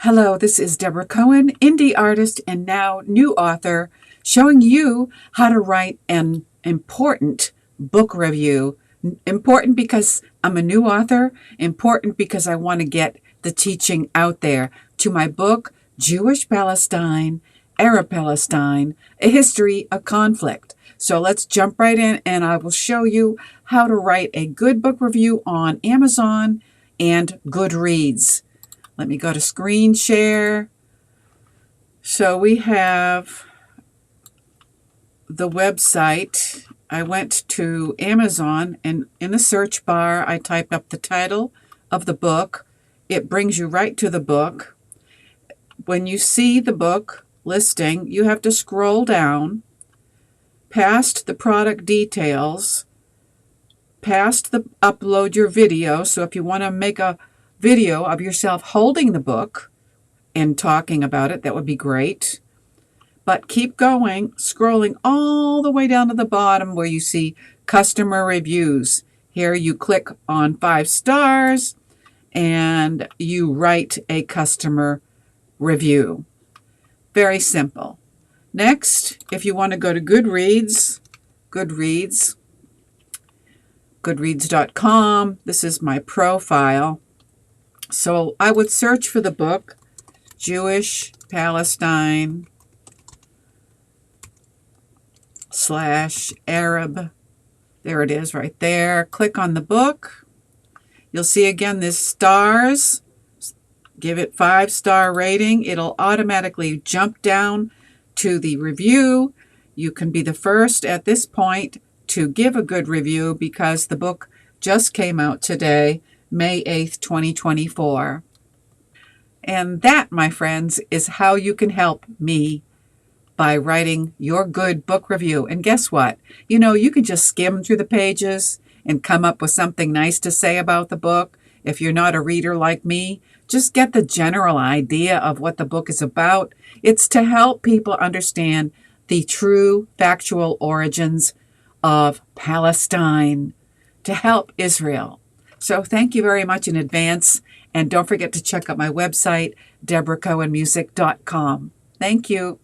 Hello, this is Deborah Cohen, indie artist and now new author, showing you how to write an important book review. Important because I'm a new author, important because I want to get the teaching out there to my book, Jewish Palestine, Arab Palestine, A History of Conflict. So let's jump right in and I will show you how to write a good book review on Amazon and Goodreads. Let me go to screen share. So we have the website. I went to Amazon and in the search bar, I typed up the title of the book. It brings you right to the book. When you see the book listing, you have to scroll down past the product details, past the upload your video. So if you want to make a video of yourself holding the book and talking about it, that would be great. But keep going, scrolling all the way down to the bottom where you see customer reviews. Here you click on 5 stars and you write a customer review. Very simple. Next, if you want to go to Goodreads.com, this is my profile. So I would search for the book, Jewish Palestine / Arab. There it is right there. Click on the book. You'll see again this stars. Give it 5-star rating. It'll automatically jump down to the review. You can be the first at this point to give a good review because the book just came out today, May 8th, 2024. And that, my friends, is how you can help me by writing your good book review. And guess what? You can just skim through the pages and come up with something nice to say about the book. If you're not a reader like me, just get the general idea of what the book is about. It's to help people understand the true factual origins of Palestine, to help Israel. So thank you very much in advance. And don't forget to check out my website, deborahcohenmusic.com. Thank you.